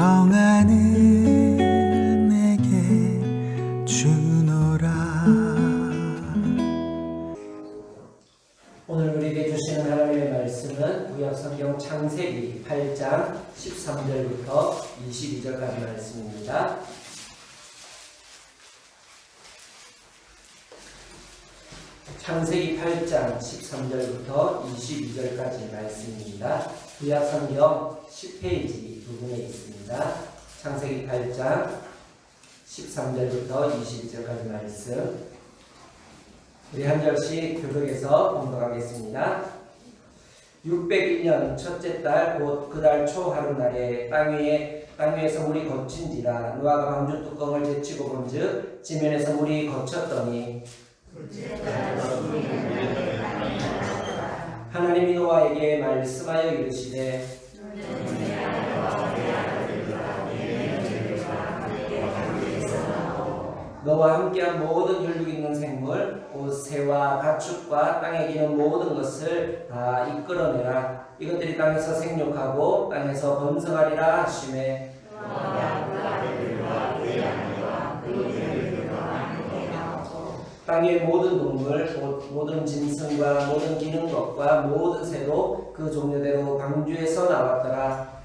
평안을 내게 주노라. 오늘 우리에게 주시는 하나님의 말씀은 구약성경 창세기 8장 13절부터 22절까지 말씀입니다. 창세기 8장 13절부터 22절까지 말씀입니다. 구약성경 10페이지 부분에 있습니다. 창세기 8장 13절부터 22절까지 말씀, 우리 한 절씩 교독해서 봉독하겠습니다. 601년 첫째 달 곧 그 달 초 하루날에 땅 위에서 물이 거친지라. 노아가 방주 뚜껑을 제치고 본즉 지면에서 물이 거쳤더니 하나님이 노아에게 말씀하여 이르시되 너와 함께한 모든 혈육 있는 생물 곧 새와 가축과 땅에 기는 모든 것을 다 이끌어내라. 이것들이 땅에서 생육하고 땅에서 번성하리라 하시매 땅의 모든 동물 곧 모든 짐승과 모든 기는 것과 모든 새도 그 종류대로 방주에서 나왔더라.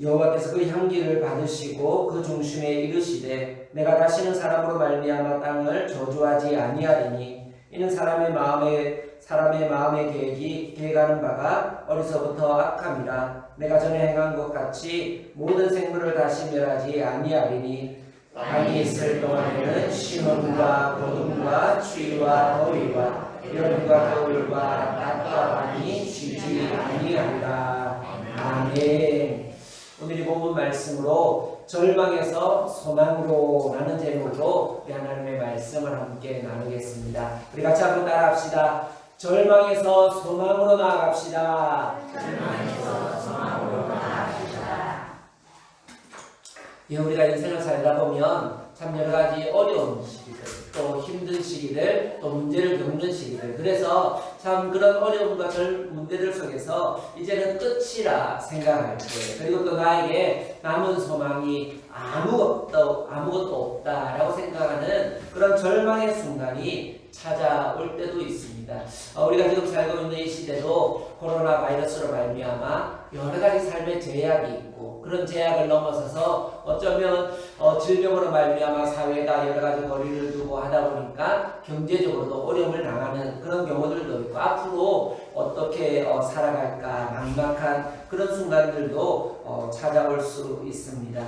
여호와께서 그 향기를 받으시고 그 중심에 이르시되 내가 다시는 사람으로 말미암아 땅을 저주하지 아니하리니 이는 사람의 마음의 계획하는 바가 어리서부터 악함이라. 내가 전에 행한 것 같이 모든 생물을 다시 멸하지 아니하리니 땅이 있을 동안에는 심음과 고둠과 추위와 더위와 여름과 겨울과 낮과 밤이 쉬지 아니하리라. 아멘. 오늘 이 본문 말씀으로 절망에서 소망으로 라는 제목으로 우리 하나님의 말씀을 함께 나누겠습니다. 우리 같이 한번 따라합시다. 절망에서 소망으로 나아갑시다. 절망에서 소망으로 나아갑시다. 예, 우리가 인생을 살다 보면 참 여러 가지 어려운 시기들, 또 힘든 시기들, 또 문제를 겪는 시기들, 그래서 참 그런 어려움과 문제들 속에서 이제는 끝이라 생각할 때, 그리고 또 나에게 남은 소망이 아무것도 없다라고 생각하는 그런 절망의 순간이 찾아올 때도 있습니다. 우리가 지금 살고 있는 이 시대도 코로나 바이러스로 말미암아 여러 가지 삶의 제약이 있고, 그런 제약을 넘어서서 어쩌면 질병으로 말미암아 사회가 여러 가지 거리를 두고 하다 보니까 경제적으로도 어려움을 당하는 그런 경우들도 있고, 앞으로 어떻게 살아갈까 막막한 그런 순간들도 찾아올 수 있습니다.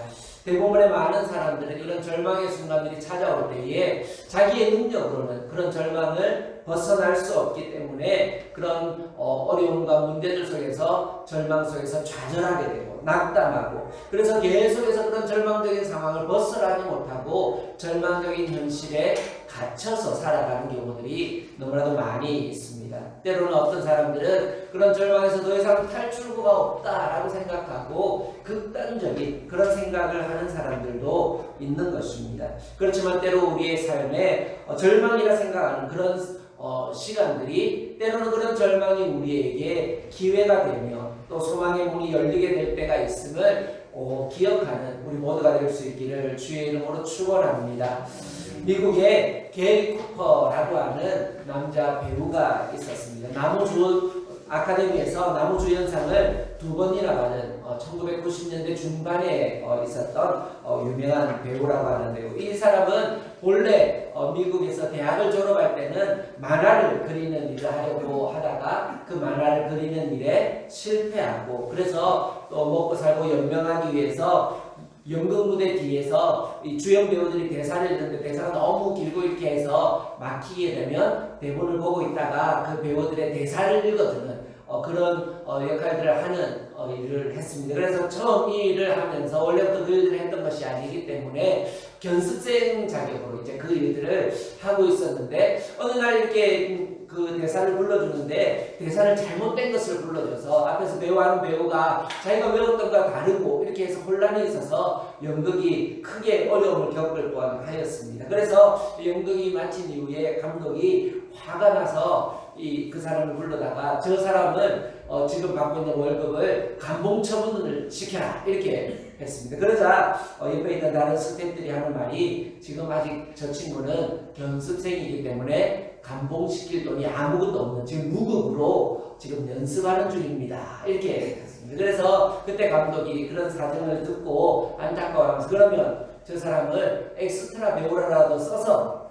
대부분의 많은 사람들은 이런 절망의 순간들이 찾아올 때에 자기의 능력으로는 그런 절망을 벗어날 수 없기 때문에 그런 어려움과 문제들 속에서 절망 속에서 좌절하게 되고 낙담하고, 그래서 계속해서 그런 절망적인 상황을 벗어나지 못하고 절망적인 현실에 갇혀서 살아가는 경우들이 너무나도 많이 있습니다. 때로는 어떤 사람들은 그런 절망에서 더 이상 탈출구가 없다라고 생각하고 극단적인 그런 생각을 하는 사람들도 있는 것입니다. 그렇지만 때로 우리의 삶에 절망이라 생각하는 그런 시간들이 때로는 그런 절망이 우리에게 기회가 되며 또 소망의 문이 열리게 될 때가 있음을 기억하는 우리 모두가 될 수 있기를 주의 이름으로 축원합니다. 미국에 게리 쿠퍼라고 하는 남자 배우가 있었습니다. 나무주 아카데미에서 나무주연상을 2번이나 받은 1990년대 중반에 있었던 유명한 배우라고 하는데요. 이 사람은 본래 미국에서 대학을 졸업할 때는 만화를 그리는 일을 하려고 하다가 그 만화를 그리는 일에 실패하고, 그래서 또 먹고 살고 연명하기 위해서 연극 무대 뒤에서 이 주연 배우들이 대사를 읽는데 대사가 너무 길고 이렇게 해서 막히게 되면 대본을 보고 있다가 그 배우들의 대사를 읽어주는 그런 역할들을 하는 일을 했습니다. 그래서 처음 이 일을 하면서 원래부터 그 일을 했던 것이 아니기 때문에 견습생 자격으로 이제 그 일들을 하고 있었는데 어느 날 이렇게 그 대사를 불러주는데 대사를 잘못된 것을 불러줘서 앞에서 배우하는 배우가 자기가 외웠던 것과 다르고 이렇게 해서 혼란이 있어서 연극이 크게 어려움을 겪을 뻔하였습니다. 그래서 연극이 마친 이후에 감독이 화가 나서 그 사람을 불러다가 저 사람은 지금 받고 있는 월급을 감봉 처분을 시켜라 이렇게 했습니다. 그러자 옆에 있던 다른 스태프들이 하는 말이 지금 아직 저 친구는 견습생이기 때문에 감봉시킬 돈이 아무것도 없는 지금 무급으로 지금 연습하는 중입니다. 이렇게 했습니다. 그래서 그때 감독이 그런 사정을 듣고 안타까워하면서 그러면 저 사람을 엑스트라 배우라라도 써서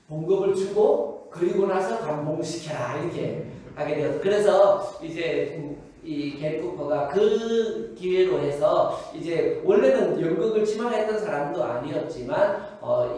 봉급을 주고 그리고 나서 감봉시켜라 이렇게 하게 되었어요. 그래서 이제 이 게리 쿠퍼가 그 기회로 해서 이제 원래는 연극을 지망했던 사람도 아니었지만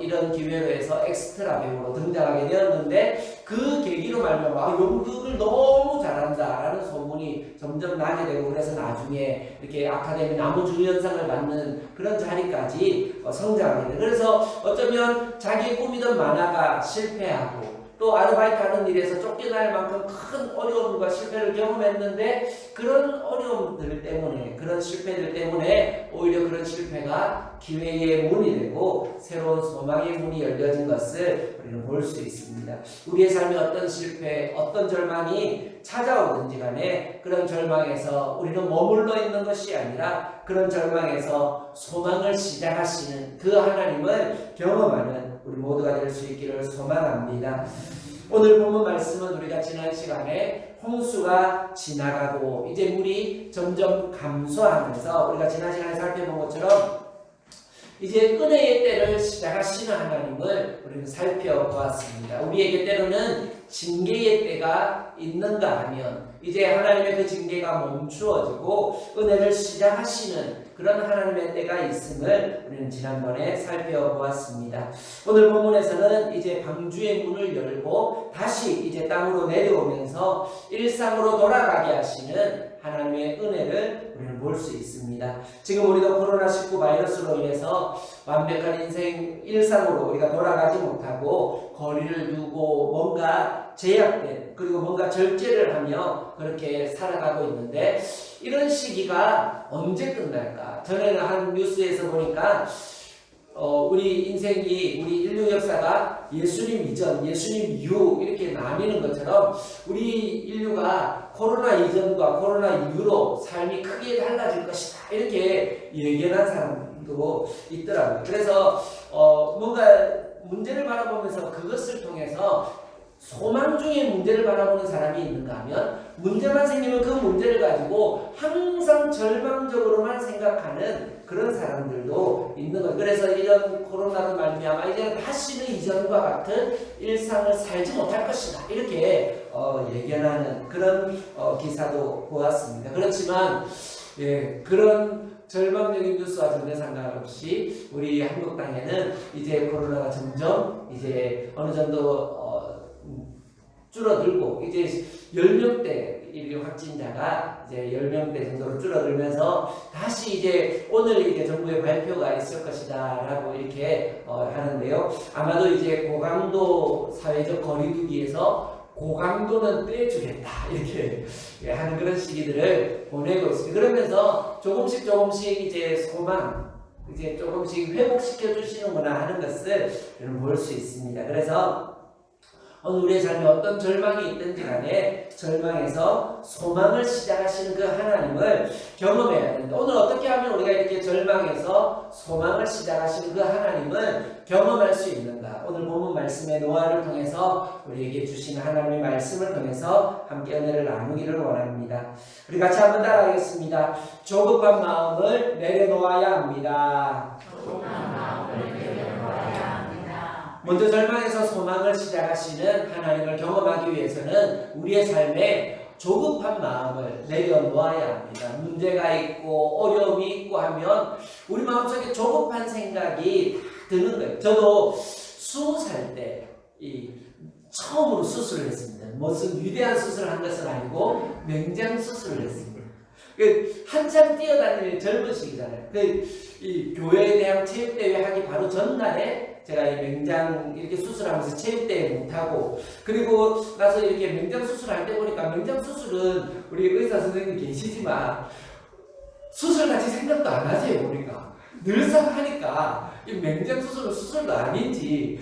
이런 기회로 해서 엑스트라 배우로 등장하게 되었는데 그 계기로 말미암아 연극을 너무 잘한다라는 소문이 점점 나게 되고 그래서 나중에 이렇게 아카데미 나무주연상을 받는 그런 자리까지 성장하게 돼요. 그래서 어쩌면 자기 꿈이던 만화가 실패하고 또 아르바이트하는 일에서 쫓겨날 만큼 큰 어려움과 실패를 경험했는데 그런 어려움들 때문에 그런 실패들 때문에 오히려 그런 실패가 기회의 문이 되고 새로운 소망의 문이 열려진 것을 우리는 볼 수 있습니다. 우리의 삶에 어떤 실패, 어떤 절망이 찾아오든지 간에 그런 절망에서 우리는 머물러 있는 것이 아니라 그런 절망에서 소망을 시작하시는 그 하나님을 경험하는 우리 모두가 될 수 있기를 소망합니다. 오늘 본문 말씀은 우리가 지난 시간에 홍수가 지나가고 이제 물이 점점 감소하면서 우리가 지난 시간에 살펴본 것처럼 이제 은혜의 때를 시작하시는 하나님을 우리는 살펴보았습니다. 우리에게 때로는 징계의 때가 있는가 하면 이제 하나님의 그 징계가 멈추어지고 은혜를 시작하시는 그런 하나님의 때가 있음을 우리는 지난번에 살펴보았습니다. 오늘 본문에서는 이제 방주의 문을 열고 다시 이제 땅으로 내려오면서 일상으로 돌아가게 하시는 하나님의 은혜를 우리는 볼 수 있습니다. 지금 우리가 코로나19 바이러스로 인해서 완벽한 인생 일상으로 우리가 돌아가지 못하고 거리를 두고 뭔가 제약된 그리고 뭔가 절제를 하며 그렇게 살아가고 있는데 이런 시기가 언제 끝날까? 전에는 한 뉴스에서 보니까 우리 인생이 우리 인류 역사가 예수님 이전, 예수님 이후 이렇게 나뉘는 것처럼 우리 인류가 코로나 이전과 코로나 이후로 삶이 크게 달라질 것이다 이렇게 예견한 사람도 있더라고요. 그래서 뭔가 문제를 바라보면서 그것을 통해서 소망 중에 문제를 바라보는 사람이 있는가 하면 문제만 생기면 그 문제를 가지고 항상 절망적으로만 생각하는 그런 사람들도 있는 거예요. 그래서 이런 코로나로 말미암아 이제는 다시는 이전과 같은 일상을 살지 못할 것이다 이렇게 예견하는 그런 기사도 보았습니다. 그렇지만 그런 절망적인 뉴스와 전혀 상관없이 우리 한국 땅에는 이제 코로나가 점점 이제 어느 정도 줄어들고 이제 10명대 인류 확진자가 이제 10명대 정도로 줄어들면서 다시 이제 오늘 이제 정부의 발표가 있을 것이다라고 이렇게 하는데요. 아마도 이제 고강도 사회적 거리두기에서 고강도는 빼주겠다 이렇게 하는 그런 시기들을 보내고 있습니다. 그러면서 조금씩 이제 소망 이제 조금씩 회복시켜 주시는구나 하는 것을 볼 수 있습니다. 그래서 오늘 우리의 삶에 어떤 절망이 있든지 간에 절망에서 소망을 시작하시는 그 하나님을 경험해야 되는데 오늘 어떻게 하면 우리가 이렇게 절망에서 소망을 시작하시는 그 하나님을 경험할 수 있는가? 오늘 본문 말씀의 노아를 통해서 우리에게 주시는 하나님의 말씀을 통해서 함께 은혜를 나누기를 원합니다. 우리 같이 한번 따라하겠습니다. 조급한 마음을 내려놓아야 합니다. 먼저 절망에서 소망을 시작하시는 하나님을 경험하기 위해서는 우리의 삶에 조급한 마음을 내려놓아야 합니다. 문제가 있고 어려움이 있고 하면 우리 마음속에 조급한 생각이 드는 거예요. 저도 20살 때 처음으로 수술을 했습니다. 무슨 위대한 수술을 한 것은 아니고 맹장 수술을 했습니다. 한참 뛰어다니는 젊은 시기잖아요. 이 교회에 대한 체육대회 하기 바로 전날에 제가 이 맹장 이렇게 수술하면서 체육대회 못하고, 그리고 나서 이렇게 맹장 수술할 때 보니까 맹장 수술은 우리 의사 선생님 계시지만 수술같이 생각도 안 하세요. 보니까 늘상 하니까 이 맹장 수술은 수술도 아닌지,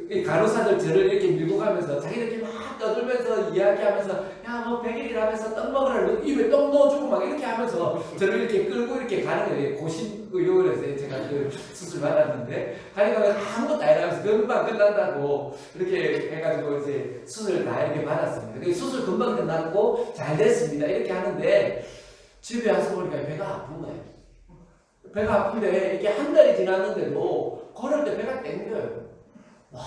이 간호사들 저를 이렇게 밀고 가면서 자기들끼리 막 떠들면서 이야기하면서 야 뭐 100일이라 하면서 떡 먹으라, 입에 떡 넣어주고 막 이렇게 하면서 저를 이렇게 끌고 이렇게 가는 거예요. 고심의료원에서 제가 그 수술 받았는데 가니까 아무것도 안 하면서 금방 끝난다고 이렇게 해가지고 이제 수술 다 이렇게 받았습니다. 수술 금방 끝났고 잘 됐습니다 이렇게 하는데 집에 와서 보니까 배가 아픈 거예요. 배가 아픈데 이렇게 한 달이 지났는데도 걸을 때 배가 땡겨요. 와,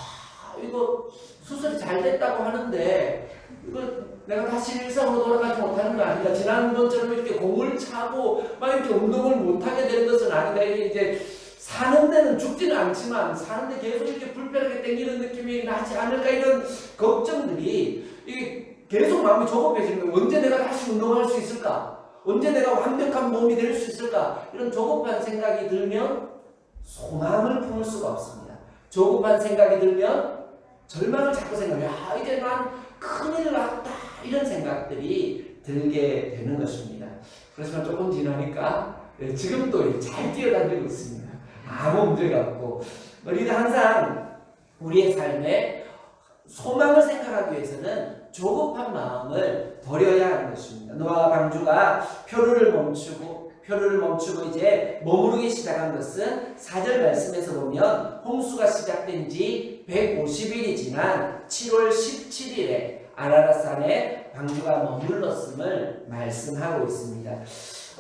이거 수술이 잘 됐다고 하는데 이거 내가 다시 일상으로 돌아가지 못하는 거 아닌가? 지난번처럼 이렇게 공을 차고 막 이렇게 운동을 못하게 되는 것은 아닌가? 이제 사는 데는 죽지는 않지만 사는데 계속 이렇게 불편하게 땡기는 느낌이 나지 않을까? 이런 걱정들이 이게 계속 마음이 조급해지는 거예요. 언제 내가 다시 운동할 수 있을까? 언제 내가 완벽한 몸이 될 수 있을까? 이런 조급한 생각이 들면 소망을 품을 수가 없습니다. 조급한 생각이 들면 절망을 자꾸 생각해요. 야, 이제 난 큰일 났다. 이런 생각들이 들게 되는 것입니다. 그렇지만 조금 지나니까 지금도 잘 뛰어다니고 있습니다. 아무 문제가 없고, 우리는 항상 우리의 삶에 소망을 생각하기 위해서는 조급한 마음을 버려야 하는 것입니다. 노아와 방주가 표류를 멈추고 이제 머무르기 시작한 것은 4절 말씀에서 보면 홍수가 시작된 지 150일이 지난 7월 17일에 아라랏산에 방주가 머물렀음을 말씀하고 있습니다.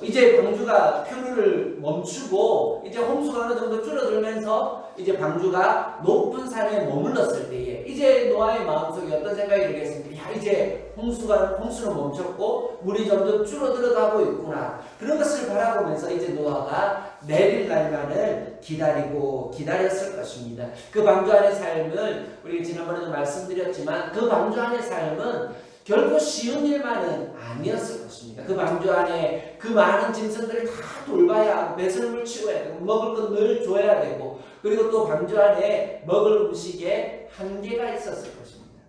이제 방주가 표류를 멈추고 이제 홍수가 어느 정도 줄어들면서 이제 방주가 높은 산에 머물렀을 때에 이제 노아의 마음속에 어떤 생각이 들겠습니까? 야, 이제 홍수는 멈췄고 물이 점점 줄어들어가고 있구나. 그런 것을 바라보면서 이제 노아가 내릴 날만을 기다렸을 것입니다. 그 방주 안의 삶을 우리 지난번에도 말씀드렸지만 그 방주 안의 삶은 결코 쉬운 일만은 아니었을 것입니다. 그 방주 안에 그 많은 짐승들을 다 돌봐야 하고 배설물 치워야 되고 먹을 것 늘 줘야 되고, 그리고 또 방주 안에 먹을 음식에 한계가 있었을 것입니다.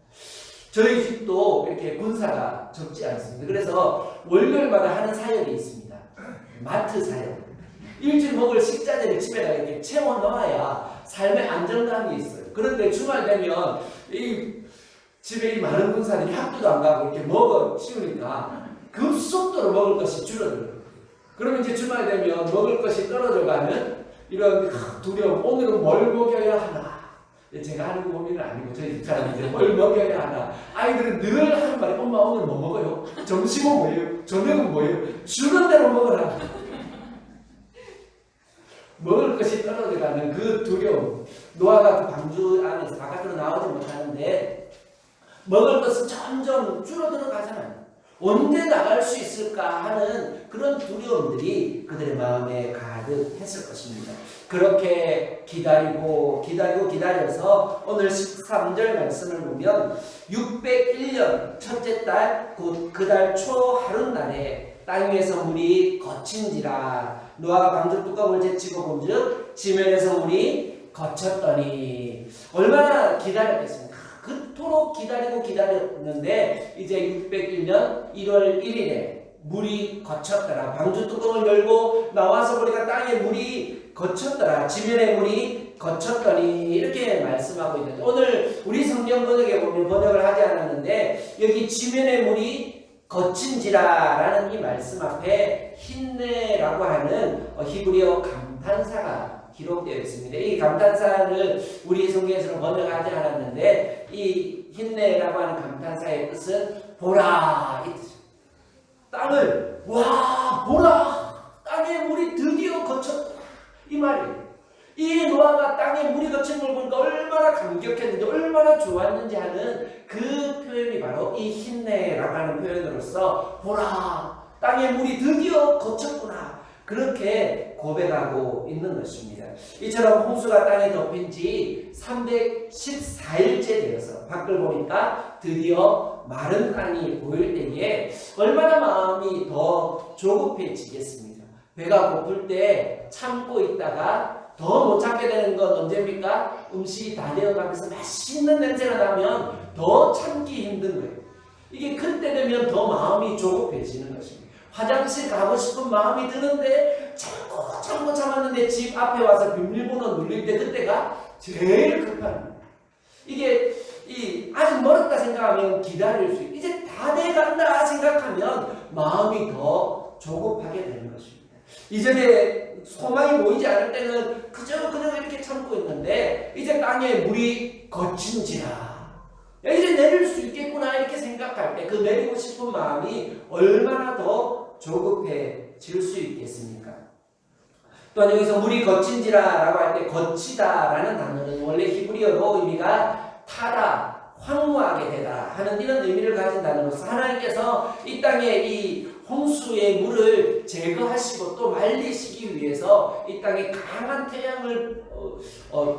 저희 집도 이렇게 군사가 적지 않습니다. 그래서 월요일마다 하는 사역이 있습니다. 마트 사역. 일주일 먹을 식자재를 집에다 이렇게 채워 넣어야 삶의 안정감이 있어요. 그런데 주말 되면 집에 이 많은 군사들이 학교도 안 가고 이렇게 먹어 치우니까 급속도로 먹을 것이 줄어들어요. 그러면 이제 주말 되면 먹을 것이 떨어져가는 이런 두려움. 오늘은 뭘 먹여야 하나? 제가 하는 고민은 아니고 저희 집사람이 이제 뭘 먹여야 하나? 아이들은 늘 하는 말이 엄마 오늘 뭐 먹어요? 점심은 뭐예요? 저녁은 뭐예요? 주는 대로 먹으라. 먹을 것이 떨어져가는 그 두려움. 노아가 그 방주 안에서 바깥으로 나오지 못하는데 먹을 것은 점점 줄어들어 가잖아요. 언제 나갈 수 있을까 하는 그런 두려움들이 그들의 마음에 가득했을 것입니다. 그렇게 기다려서 오늘 13절 말씀을 보면 601년 첫째 달 곧 그 달 초 하룻날에 땅 위에서 물이 거친지라 노아가 방주 뚜껑을 제치고 본즉 지면에서 물이 거쳤더니. 얼마나 기다렸겠습니까? 그토록 기다렸는데 이제 601년 1월 1일에 물이 거쳤더라. 방주 뚜껑을 열고 나와서 보니까 땅에 물이 거쳤더라. 지면에 물이 거쳤더니 이렇게 말씀하고 있는데, 오늘 우리 성경 번역에 보면 번역을 하지 않았는데 여기 지면에 물이 거친지라라는 이 말씀 앞에 힌네라고 하는 히브리어 감탄사가 기록되어 있습니다. 이 감탄사를 우리 성경에서는 번역하지 않았는데 이 힌네라고 하는 감탄사의 뜻은 보라 이 뜻입니다. 땅을 와 보라, 땅에 물이 드디어 거쳤다 이 말이에요. 이 노아가 땅에 물이 거친 걸 보니까 얼마나 감격했는지 얼마나 좋았는지 하는 그 표현이 바로 이 힌네라고 하는 표현으로서 보라 땅에 물이 드디어 거쳤구나 그렇게 고백하고 있는 것입니다. 이처럼 홍수가 땅에 덮인 지 314일째 되어서 밖을 보니까 드디어 마른 땅이 보일 때에 얼마나 마음이 더 조급해지겠습니까? 배가 고플 때 참고 있다가 더 못 참게 되는 건 언제입니까? 음식이 다 되어가면서 맛있는 냄새가 나면 더 참기 힘든 거예요. 이게 그때 되면 더 마음이 조급해지는 것입니다. 화장실 가고 싶은 마음이 드는데 참고 참았는데 집 앞에 와서 비밀번호 눌릴 때 그때가 제일 급한 거예요. 이게 아직 멀었다 생각하면 기다릴 수 있고 이제 다 돼간다 생각하면 마음이 더 조급하게 되는 것입니다. 이전에 소망이 보이지 않을 때는 그저 이렇게 참고 있는데 이제 땅에 물이 거친지라 이제 내릴 수 있겠구나 이렇게 생각할 때 그 내리고 싶은 마음이 얼마나 더 조급해질 수 있겠습니까? 또한 여기서 물이 거친지라라고 할 때 거치다라는 단어는 원래 히브리어로 의미가 타다, 황무하게 되다 하는 이런 의미를 가진 단어로서 하나님께서 이 땅에 이 홍수의 물을 제거하시고 또 말리시기 위해서 이 땅에 강한 태양을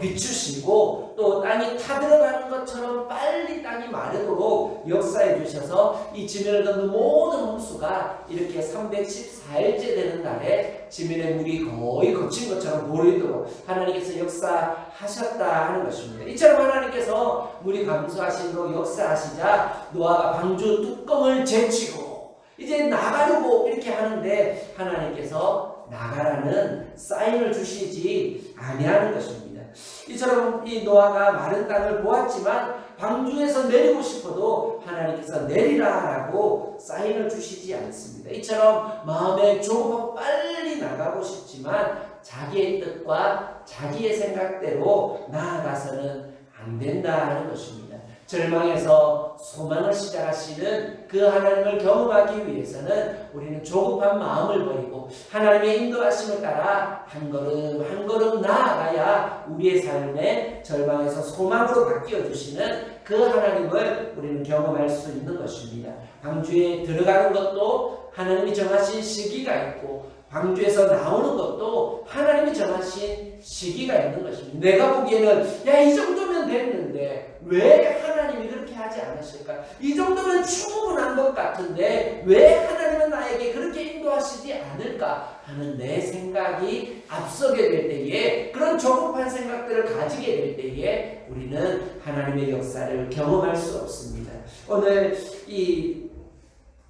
비추시고 또 땅이 타들어가는 것처럼 빨리 땅이 마르도록 역사해 주셔서 이 지면을 덮는 모든 홍수가 이렇게 314일째 되는 날에 지면의 물이 거의 거친 것처럼 보이도록 하나님께서 역사하셨다 하는 것입니다. 이처럼 하나님께서 물이 감소하시도록 역사하시자 노아가 방주 뚜껑을 제치고 이제 나가려고 이렇게 하는데 하나님께서 나가라는 사인을 주시지 아니하는 것입니다. 이처럼 이 노아가 마른 땅을 보았지만 방주에서 내리고 싶어도 하나님께서 내리라라고 사인을 주시지 않습니다. 이처럼 마음에 조급하고 빨리 나가고 싶지만 자기의 뜻과 자기의 생각대로 나아가서는 안 된다 하는 것입니다. 절망에서 소망을 시작하시는 그 하나님을 경험하기 위해서는 우리는 조급한 마음을 버리고 하나님의 인도하심을 따라 한 걸음 한 걸음 나아가야 우리의 삶에 절망에서 소망으로 바뀌어 주시는 그 하나님을 우리는 경험할 수 있는 것입니다. 방주에 들어가는 것도 하나님이 정하신 시기가 있고 방주에서 나오는 것도 하나님이 정하신 시기가 있는 것입니다. 내가 보기에는 이 정도면 됐는데 왜 하나님이 그렇게 하지 않으실까? 이 정도면 충분한 것 같은데 왜 하나님은 나에게 그렇게 인도하시지 않을까 하는 내 생각이 앞서게 될 때에 그런 조급한 생각들을 가지게 될 때에 우리는 하나님의 역사를 경험할 수 없습니다. 오늘 이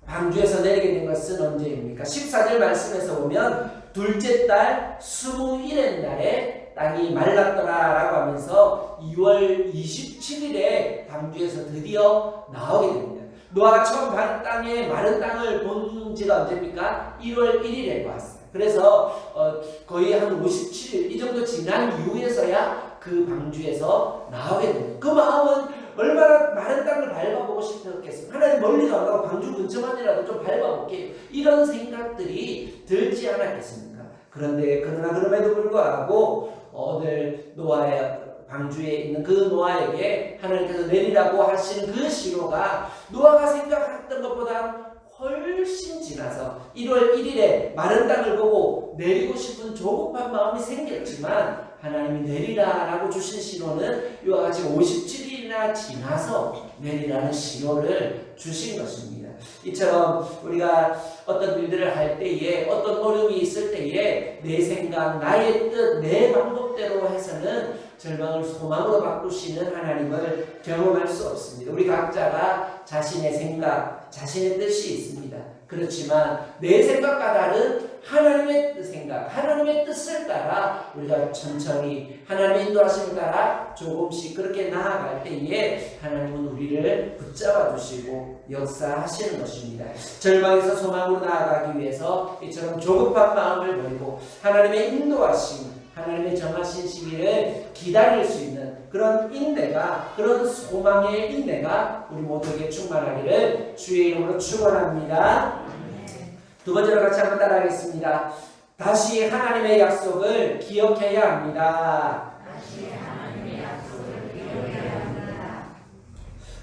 방주에서 내리게 된 것은 언제입니까? 14절 말씀에서 보면 둘째 달 21의 날에 땅이 말랐더라라고 하면서 2월 27일에 방주에서 드디어 나오게 됩니다. 노아가 처음 마른 땅을 본 지가 언제입니까? 1월 1일에 왔어요. 그래서 거의 한 57일 이 정도 지난 이후에서야 그 방주에서 나오게 됩니다. 그 마음은 얼마나 마른 땅을 밟아보고 싶었겠습니까? 하나님 멀리도 안 가고 방주 근처만이라도 좀 밟아볼게요. 이런 생각들이 들지 않았겠습니까? 그러나 그럼에도 불구하고 오늘 노아의 방주에 있는 그 노아에게 하나님께서 내리라고 하신 그 시로가 노아가 생각했던 것보다 훨씬 지나서 1월 1일에 마른 땅을 보고 내리고 싶은 조급한 마음이 생겼지만 하나님이 내리라라고 주신 신호는 이와 같이 57일이나 지나서 내리라는 신호를 주신 것입니다. 이처럼 우리가 어떤 일들을 할 때에 어떤 어려움이 있을 때에 내 생각, 나의 뜻, 내 방법대로 해서는 절망을 소망으로 바꾸시는 하나님을 경험할 수 없습니다. 우리 각자가 자신의 생각, 자신의 뜻이 있습니다. 그렇지만 내 생각과 다른 하나님의 생각, 하나님의 뜻을 따라 우리가 천천히 하나님의 인도하심을 따라 조금씩 그렇게 나아갈 때에 하나님은 우리를 붙잡아 주시고 역사하시는 것입니다. 절망에서 소망으로 나아가기 위해서 이처럼 조급한 마음을 버리고 하나님의 인도하심, 하나님의 정하신 시기를 기다릴 수 있는 그런 인내가, 그런 소망의 인내가 우리 모두에게 충만하기를 주의 이름으로 축원합니다. 두 번째로 같이 한번 따라하겠습니다. 다시 하나님의 약속을 기억해야 합니다.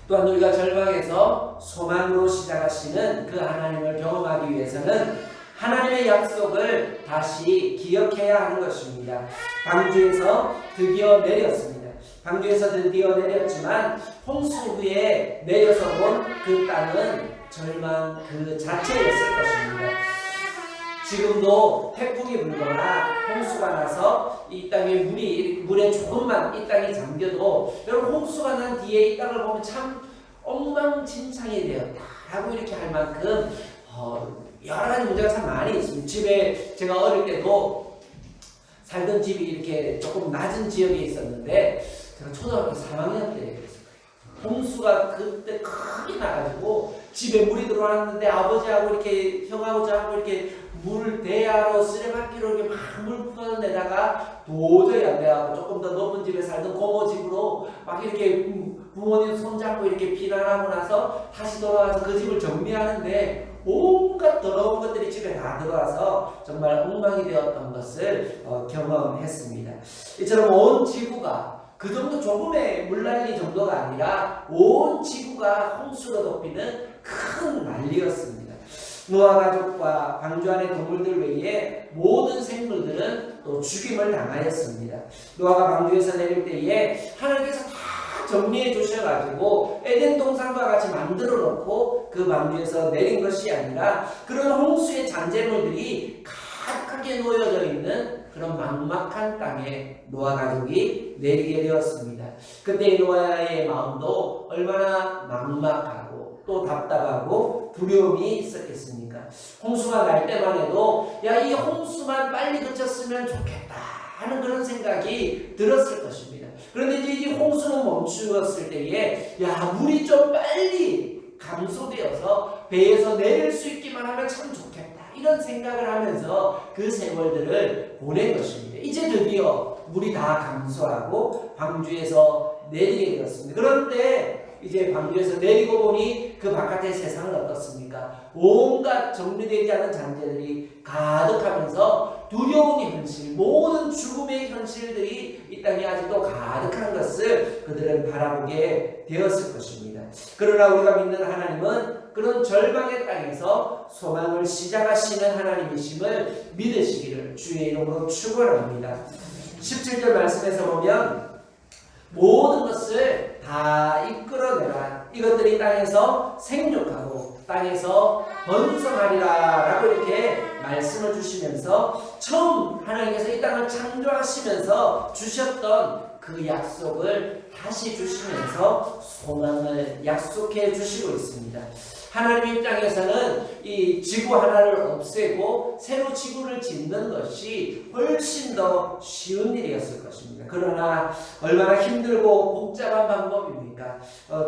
또한 우리가 절망에서 소망으로 시작하시는 그 하나님을 경험하기 위해서는 하나님의 약속을 다시 기억해야 하는 것입니다. 방주에서 드디어 내렸습니다. 방주에서 드디어 내렸지만 홍수 후에 내려서 본 그 땅은 절망 그 자체였을 것입니다. 지금도 태풍이 불거나 홍수가 나서 이 땅에 물에 조금만 이 땅이 잠겨도 여러분 홍수가 난 뒤에 이 땅을 보면 참 엉망진창이 되었다라고 이렇게 할 만큼 여러 가지 문제가 참 많이 있습니다. 집에 제가 어릴 때도 살던 집이 이렇게 조금 낮은 지역에 있었는데 제가 초등학교 3학년 때 홍수가 그때 크게 나가지고 집에 물이 들어왔는데 아버지하고 이렇게 형하고 저하고 이렇게 물 대야로 쓰레받기로 이렇게 막 물 푸는 데다가 도저히 안 돼가지고 조금 더 높은 집에 살던 고모 집으로 막 이렇게 부모님 손잡고 이렇게 피난하고 나서 다시 돌아와서 그 집을 정리하는데 온갖 더러운 것들이 집에 다 들어와서 정말 엉망이 되었던 것을 경험했습니다. 이처럼 온 지구가 그 정도 조금의 물난리 정도가 아니라 온 지구가 홍수로 덮이는 큰 난리였습니다. 노아 가족과 방주 안의 동물들 외에 모든 생물들은 또 죽임을 당하였습니다. 노아가 방주에서 내릴 때에 하나님께서 다 정리해 주셔가지고 에덴 동산과 같이 만들어 놓고 그 방주에서 내린 것이 아니라 그런 홍수의 잔재물들이 가득하게 놓여져 있는 그런 막막한 땅에 노아 가족이 내리게 되었습니다. 그때 노아의 마음도 얼마나 막막하고 또 답답하고 두려움이 있었겠습니까? 홍수가 날 때만 해도 야, 이 홍수만 빨리 그쳤으면 좋겠다 하는 그런 생각이 들었을 것입니다. 그런데 이제 이 홍수는 멈추었을 때에 야, 물이 좀 빨리 감소되어서 배에서 내릴 수 있기만 하면 참 좋겠다 이런 생각을 하면서 그 세월들을 보낸 것입니다. 이제 드디어 물이 다 감소하고 방주에서 내리게 되었습니다. 그런데 이제 방주에서 내리고 보니 그 바깥의 세상은 어떻습니까? 온갖 정리되지 않은 잔재들이 가득하면서 두려운 현실, 모든 죽음의 현실들이 이 땅에 아직도 가득한 것을 그들은 바라보게 되었을 것입니다. 그러나 우리가 믿는 하나님은 그런 절망의 땅에서 소망을 시작하시는 하나님이심을 믿으시기를 주의 이름으로 축원합니다. 17절 말씀에서 보면 모든 것을 다 이끌어내라. 이것들이 땅에서 생육하고 땅에서 번성하리라 라고 이렇게 말씀을 주시면서 처음 하나님께서 이 땅을 창조하시면서 주셨던 그 약속을 다시 주시면서 소망을 약속해 주시고 있습니다. 하나님 입장에서는 이 지구 하나를 없애고 새로 지구를 짓는 것이 훨씬 더 쉬운 일이었을 것입니다. 그러나 얼마나 힘들고 복잡한 방법입니까?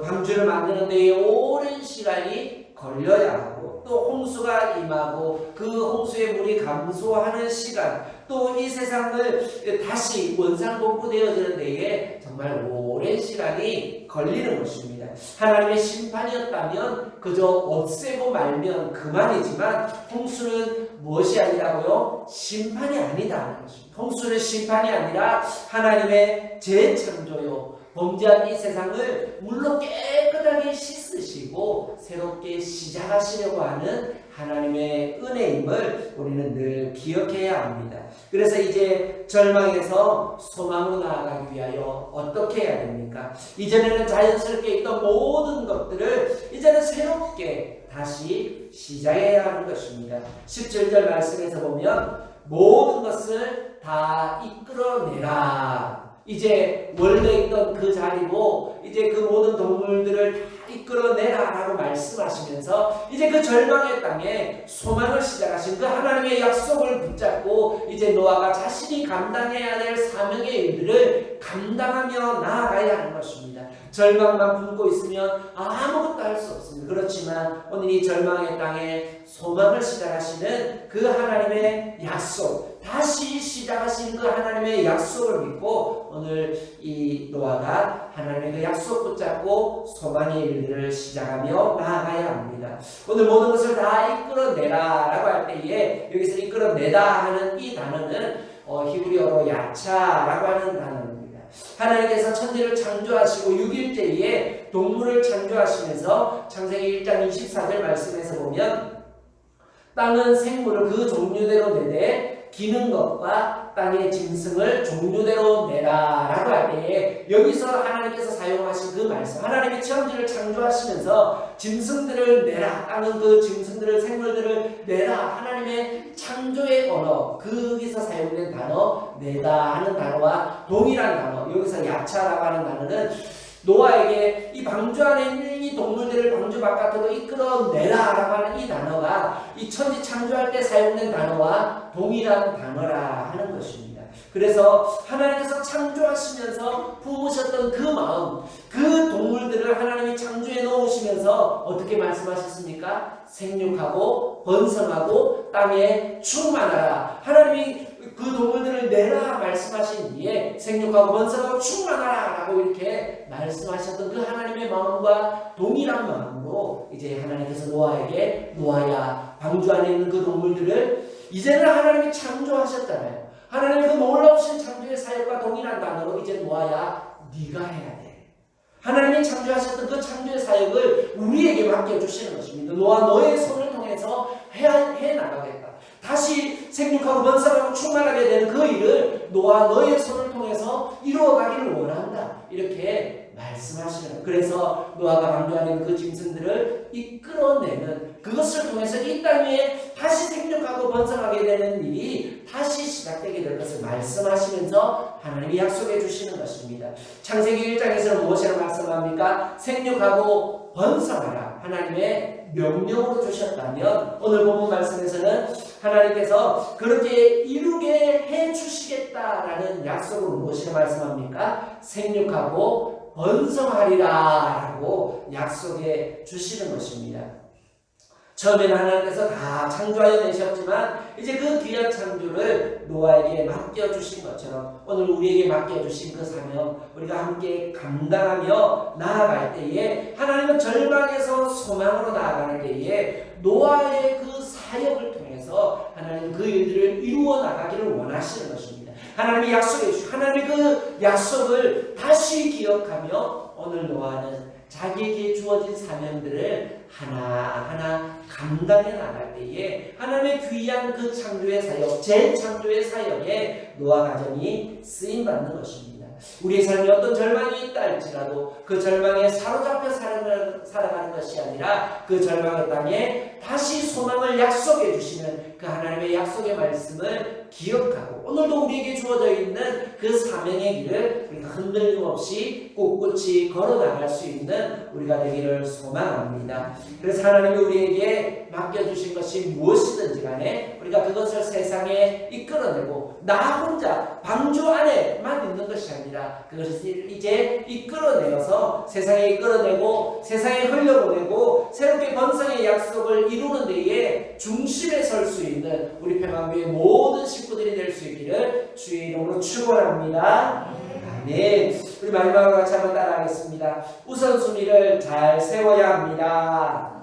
방주를 만드는 데에 오랜 시간이 걸려야 하고 또 홍수가 임하고 그 홍수의 물이 감소하는 시간 또 이 세상을 다시 원상복구되어지는 데에 정말 오랜 시간이 걸리는 것입니다. 하나님의 심판이었다면 그저 없애고 말면 그만이지만 홍수는 무엇이 아니라고요? 심판이 아니다는 것입니다. 홍수는 심판이 아니라 하나님의 재창조요. 범죄한 이 세상을 물로 깨끗하게 씻으시고 새롭게 시작하시려고 하는 하나님의 은혜임을 우리는 늘 기억해야 합니다. 그래서 이제 절망에서 소망으로 나아가기 위하여 어떻게 해야 됩니까? 이전에는 자연스럽게 있던 모든 것들을 이제는 새롭게 다시 시작해야 하는 것입니다. 17절 말씀에서 보면 모든 것을 다 이끌어내라. 이제 원래 있던 그 자리로 이제 그 모든 동물들을 다 이끌어내라 라고 말씀하시면서 이제 그 절망의 땅에 소망을 시작하신 그 하나님의 약속을 붙잡고 이제 노아가 자신이 감당해야 될 사명의 일들을 감당하며 나아가야 하는 것입니다. 절망만 품고 있으면 아무것도 할 수 없습니다. 그렇지만 오늘 이 절망의 땅에 소망을 시작하시는 그 하나님의 약속, 다시 시작하신 그 하나님의 약속을 믿고 오늘 이 노아가 하나님의 그 약속 붙잡고 소망의 일들을 시작하며 나아가야 합니다. 오늘 모든 것을 다 이끌어내라 라고 할 때에 여기서 이끌어내다 하는 이 단어는 히브리어로 야차라고 하는 단어입니다. 하나님께서 천지를 창조하시고 6일째에 동물을 창조하시면서 창세기 1장 24절 말씀에서 보면 땅은 생물을 그 종류대로 내되 기는 것과 땅의 짐승을 종류대로 내라 라고 할 때에 여기서 하나님께서 사용하신 그 말씀, 하나님이 천지를 창조하시면서 짐승들을 내라, 땅은 그 짐승들을 생물들을 내라, 하나님의 창조의 언어, 거기서 사용된 단어 내다 하는 단어와 동일한 단어, 여기서 야차라고 하는 단어는 노아에게 이 방주 안에 있는 이 동물들을 방주 바깥으로 이끌어내라라고 하는 이 단어가 이 천지 창조할 때 사용된 단어와 동일한 단어라 하는 것입니다. 그래서 하나님께서 창조하시면서 품으셨던 그 마음, 그 동물들을 하나님이 창조해 놓으시면서 어떻게 말씀하셨습니까? 생육하고 번성하고 땅에 충만하라. 하나님이 그 동물들을 내라 말씀하신 뒤에 생육하고 번성하고 충만하라 라고 이렇게 말씀하셨던 그 하나님의 마음과 동일한 마음으로 이제 하나님께서 노아에게 노아야 방주 안에 있는 그 동물들을 이제는 하나님이 창조하셨잖아요. 하나님의 그 놀라우신 창조의 사역과 동일한 단어로 이제 노아야 네가 해야 돼. 하나님이 창조하셨던 그 창조의 사역을 우리에게 맡겨주시는 것입니다. 노아 너의 손을 통해서 해 나가겠다. 다시 생육하고 번성하고 충만하게 되는 그 일을 노아 너의 손을 통해서 이루어가기를 원한다. 이렇게 말씀하시는 거예요. 그래서 노아가 방주 안에 있는 그 짐승들을 이끌어내는 그것을 통해서 이 땅 위에 다시 생육하고 번성하게 되는 일이 다시 시작되게 될 것을 말씀하시면서 하나님이 약속해 주시는 것입니다. 창세기 1장에서는 무엇이라고 말씀합니까? 생육하고 번성하라. 하나님의 명령으로 주셨다면 오늘 본문 말씀에서는 하나님께서 그렇게 이루게 해 주시겠다라는 약속으로 무엇이라고 말씀합니까? 생육하고 번성하리라 라고 약속해 주시는 것입니다. 처음에는 하나님께서 다 창조하여 내셨지만 이제 그 귀한 창조를 노아에게 맡겨주신 것처럼 오늘 우리에게 맡겨주신 그 사명 우리가 함께 감당하며 나아갈 때에 하나님은 절망에서 소망으로 나아가는 때에 노아의 그 사역을 통해서 하나님 그 일들을 이루어 나가기를 원하시는 것입니다. 하나님이 약속해 주시고 하나님의 그 약속을 다시 기억하며 오늘 노아는 자기에게 주어진 사명들을 하나하나 감당해 나갈 때에 하나님의 귀한 그 창조의 사역, 재창조의 사역에 노아 가정이 쓰임받는 것입니다. 우리의 삶에 어떤 절망이 있다 할지라도 그 절망에 사로잡혀 살아가는 것이 아니라 그 절망의 땅에 다시 소망을 약속해 주시는 그 하나님의 약속의 말씀을 기억하고 오늘도 우리에게 주어져 있는 그 사명의 길을 우리가 흔들림 없이 꿋꿋이 걸어나갈 수 있는 우리가 되기를 소망합니다. 그래서 하나님이 우리에게 맡겨주신 것이 무엇이든지 간에 우리가 그것을 세상에 이끌어내고 나 혼자 방주 안에만 있는 것이 아니라 그것을 이제 이끌어내어서 세상에 이끌어내고 세상에 흘려보내고 새롭게 번성의 약속을 이루는 데에 중심에 설 수 있는 우리 평안교회 모든 식구들이 될 수 있기를 주의 이름으로 축원합니다. 아멘. 우리 마지막으로 같이 한번 따라하겠습니다. 우선순위를 잘 세워야 합니다.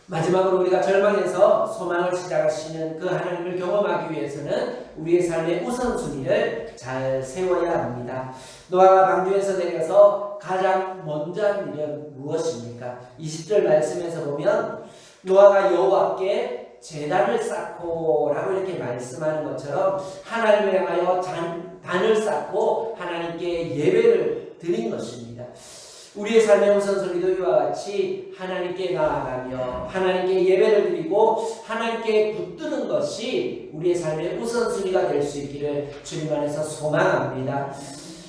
마지막으로 우리가 절망에서 소망을 시작하시는 그 하나님을 경험하기 위해서는 우리의 삶의 우선순위를 잘 세워야 합니다. 노아가 방주에서 내려서 가장 먼저 한 일은 무엇입니까? 20절 말씀에서 보면 노아가 여호와께 제단을 쌓고 라고 이렇게 말씀하는 것처럼 하나님을 향하여 단을 쌓고 하나님께 예배를 드린 것입니다. 우리의 삶의 우선순위도 이와 같이 하나님께 나아가며 하나님께 예배를 드리고 하나님께 붙드는 것이 우리의 삶의 우선순위가 될 수 있기를 주님 안에서 소망합니다.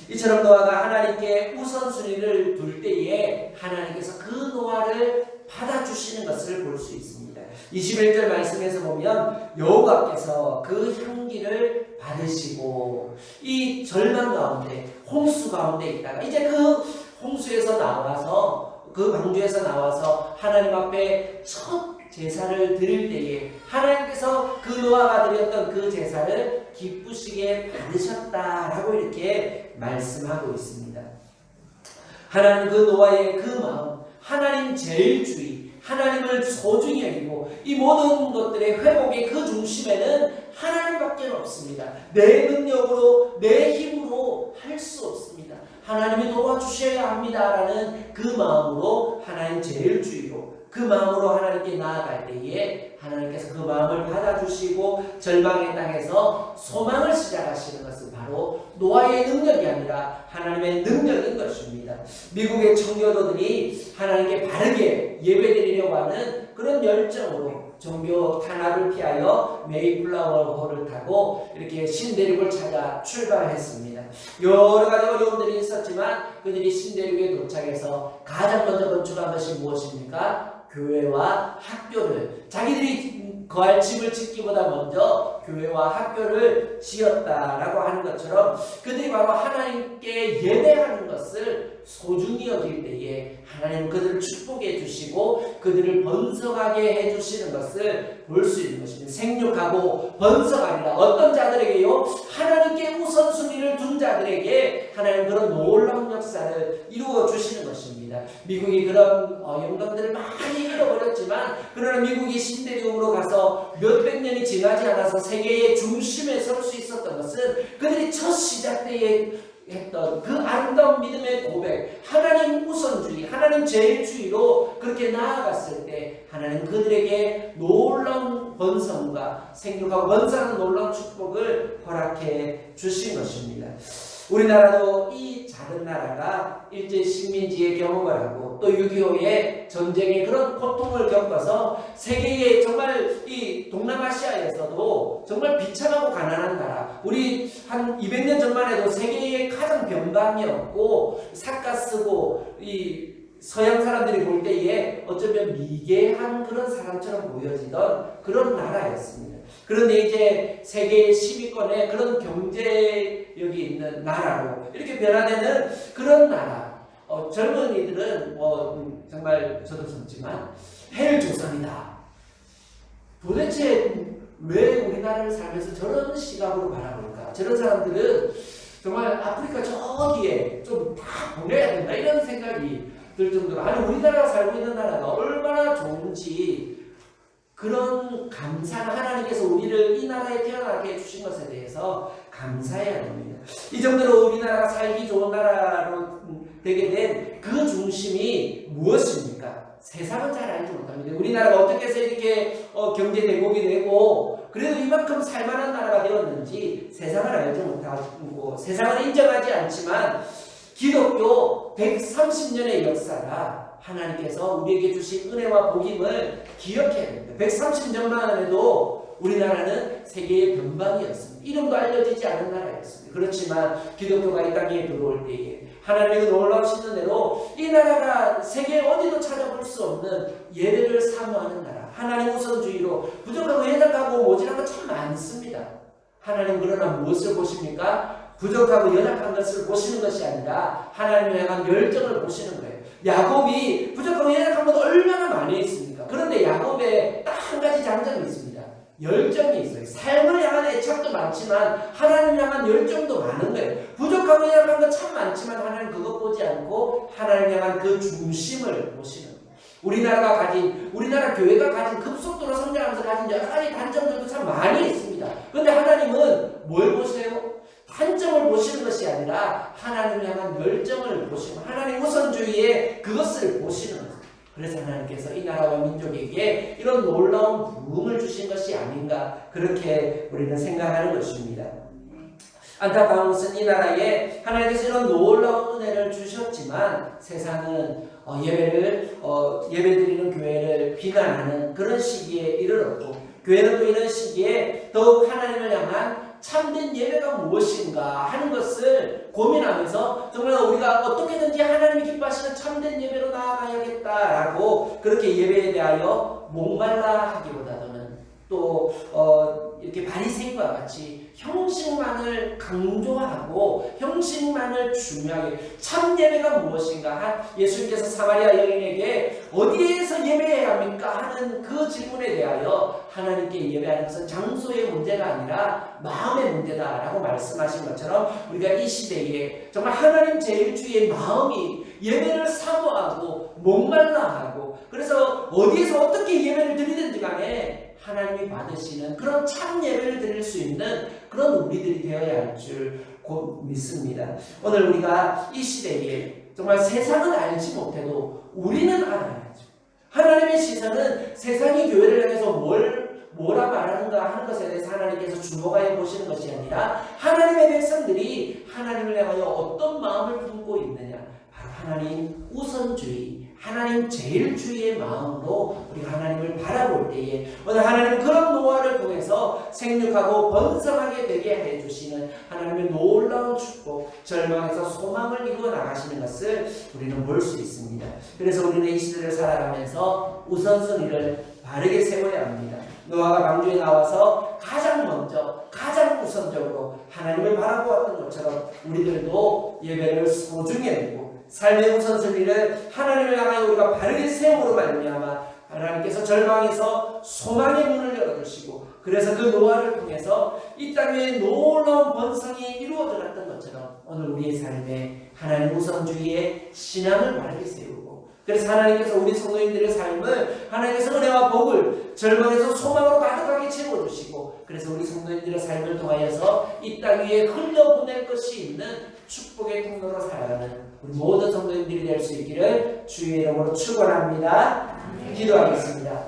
이처럼 노아가 하나님께 우선순위를 둘 때에 하나님께서 그 노아를 받아주시는 것을 볼 수 있습니다. 21절 말씀에서 보면 여호와께서 그 향기를 받으시고 이 절망 가운데 홍수 가운데 있다가 이제 그 홍수에서 나와서 그 방주에서 나와서 하나님 앞에 첫 제사를 드릴 때에 하나님께서 그 노아가 드렸던 그 제사를 기쁘시게 받으셨다라고 이렇게 말씀하고 있습니다. 하나님 그 노아의 그 마음, 하나님 제일주의, 하나님을 소중히 여기고 이 모든 것들의 회복의 그 중심에는 하나님밖에 없습니다. 내 능력으로 내 힘으로 할 수 없습니다. 하나님이 도와주셔야 합니다라는 그 마음으로 그리고 하나님 제일주의로 그 마음으로 하나님께 나아갈 때에 하나님께서 그 마음을 받아주시고 절망의 땅에서 소망을 시작하시는 것은 바로 노아의 능력이 아니라 하나님의 능력인 것입니다. 미국의 청교도들이 하나님께 바르게 예배드리려고 하는 그런 열정으로 종교 탄압을 피하여 메이플라워호를 타고 이렇게 신대륙을 찾아 출발했습니다. 여러 가지 어려움들이 있었지만 그들이 신대륙에 도착해서 가장 먼저 건축한 것이 무엇입니까? 교회와 학교를, 자기들이 거할 집을 짓기보다 먼저 교회와 학교를 지었다라고 하는 것처럼 그들이 바로 하나님께 예배하는 것을 소중히 여길 때에 하나님 그들을 축복해 주시고 그들을 번성하게 해주시는 것을 볼 수 있는 것입니다. 생육하고 번성하리라. 어떤 자들에게요? 하나님께 우선순위를 둔 자들에게 하나님 그런 놀라운 역사를 이루어 주시는 것입니다. 미국이 그런 영광들을 많이 잃어버렸지만 그러나 미국이 신대륙으로 가서 몇백 년이 지나지 않아서 세계의 중심에 설 수 있었던 것은 그들이 첫 시작 때에 했던 그 아름다운 믿음의 고백, 하나님 우선주의, 하나님 제일주의로 그렇게 나아갔을 때 하나님 그들에게 놀라운 번성과 생육하고 번성하는 놀라운 축복을 허락해 주신 것입니다. 우리나라도 이 작은 나라가 일제 식민지의 경험을 하고 또 6.25의 전쟁의 그런 고통을 겪어서 세계의 정말 이 동남아시아에서도 정말 비참하고 가난한 나라, 우리 한 200년 전만 해도 세계의 가장 병감이었고 삿가 쓰고 이 서양 사람들이 볼 때에 어쩌면 미개한 그런 사람처럼 보여지던 그런 나라였습니다. 그런데 이제 세계 10위권의 그런 경제력이 있는 나라로 이렇게 변화되는 그런 나라, 젊은이들은 정말 저도 젊지만 헬조선이다. 도대체 왜 우리나라를 살면서 저런 시각으로 바라볼까? 저런 사람들은 정말 아프리카 저기에 좀 다 보내야 된다 이런 생각이 들 정도로, 아니 우리나라가 살고 있는 나라가 얼마나 좋은지 그런 감사가 하나님께서 우리를 이 나라에 태어나게 해주신 것에 대해서 감사해야 됩니다. 이 정도로 우리나라가 살기 좋은 나라로 되게 된 그 중심이 무엇입니까? 세상은 잘 알지 못합니다. 우리나라가 어떻게 해서 이렇게 경제 대국이 되고 그래도 이만큼 살만한 나라가 되었는지 세상을 알지 못하고 세상을 인정하지 않지만 기독교 130년의 역사가 하나님께서 우리에게 주신 은혜와 복임을 기억해야 됩니다. 130년만 해도 우리나라는 세계의 변방이었습니다. 이름도 알려지지 않은 나라였습니다. 그렇지만 기독교가 이 땅에 들어올 때에 하나님의 그 놀라우신 은혜로 이 나라가 세계 어디도 찾아볼 수 없는 예배를 사모하는 나라, 하나님 우선주의로 부족하고 연약하고 모질한 것 참 많습니다. 하나님 그러나 무엇을 보십니까? 부족하고 연약한 것을 보시는 것이 아니라 하나님을 향한 열정을 보시는 거예요. 야곱이 부족하고 연약한 것 얼마나 많이 있습니까? 그런데 야곱에 딱 한 가지 장점이 있습니다. 열정이 있어요. 삶을 향한 애착도 많지만 하나님을 향한 열정도 많은 거예요. 부족하고 연약한 것 참 많지만 하나님 그것 보지 않고 하나님을 향한 그 중심을 보시는 거예요. 우리나라 교회가 가진 급속도로 성장하면서 가진 여러 가지 단점들도 참 많이 있습니다. 그런데 하나님은 뭘 보세요? 단점을 보시는 것이 아니라 하나님을 향한 열정을 보시고 하나님 우선주의에 그것을 보시는 거예요. 그래서 하나님께서 이 나라와 민족에게 이런 놀라운 부흥을 주신 것이 아닌가 그렇게 우리는 생각하는 것입니다. 안타까운 것은 이 나라에 하나님께서 이런 놀라운 은혜를 주셨지만 세상은 예배드리는 교회를 비난하는 그런 시기에 이르렀고 교회는 또 이런 시기에 더욱 하나님을 향한 참된 예배가 무엇인가 하는 것을 고민하면서 정말 우리가 어떻게든지 하나님이 기뻐하시는 참된 예배로 나아가야겠다라고 그렇게 예배에 대하여 목말라 하기보다는 또 이렇게 바리새인과 같이 형식만을 강조하고 형식만을 중요하게 참 예배가 무엇인가 예수님께서 사마리아 여인에게 어디에서 예배해야 합니까 하는 그 질문에 대하여 하나님께 예배하는 것은 장소의 문제가 아니라 마음의 문제다라고 말씀하신 것처럼 우리가 이 시대에 정말 하나님 제일주의의 마음이 예배를 사모하고 목말라하고 그래서 어디에서 어떻게 예배를 드리든지 간에 하나님이 받으시는 그런 참 예배를 드릴 수 있는 그런 우리들이 되어야 할 줄 곧 믿습니다. 오늘 우리가 이 시대에 정말 세상은 알지 못해도 우리는 알아야죠. 하나님의 시선은 세상이 교회를 향해서 뭐라 말하는가 하는 것에 대해서 하나님께서 주목하여 보시는 것이 아니라 하나님의 백성들이 하나님을 향하여 어떤 마음을 품고 있느냐, 바로 하나님 우선주의, 하나님 제일주의의 마음으로 우리가 하나님을 바라볼 때에 오늘 하나님은 그런 노아를 통해서 생육하고 번성하게 되게 해주시는 하나님의 놀라운 축복, 절망에서 소망을 이루어 나가시는 것을 우리는 볼 수 있습니다. 그래서 우리는 이 시대를 살아가면서 우선순위를 바르게 세워야 합니다. 노아가 방주에 나와서 가장 먼저 가장 우선적으로 하나님을 바라보았던 것처럼 우리들도 예배를 소중히 여기고 삶의 우선순위를 하나님을 향하여 우리가 바르게 세움으로 말미암아 하나님께서 절망에서 소망의 문을 열어주시고, 그래서 그 노아를 통해서 이 땅 위에 놀라운 번성이 이루어졌던 것처럼 오늘 우리의 삶에 하나님 우선주의의 신앙을 바르게 세우고, 그래서 하나님께서 우리 성도인들의 삶을 하나님께서 은혜와 복을 절망에서 소망으로 가득하게 채워주시고, 그래서 우리 성도인들의 삶을 통하여서 이 땅 위에 흘려보낼 것이 있는 축복의 통로로 살아가는 우리 모든 성도인들이 될 수 있기를 주의 이름으로 축원합니다. 기도하겠습니다.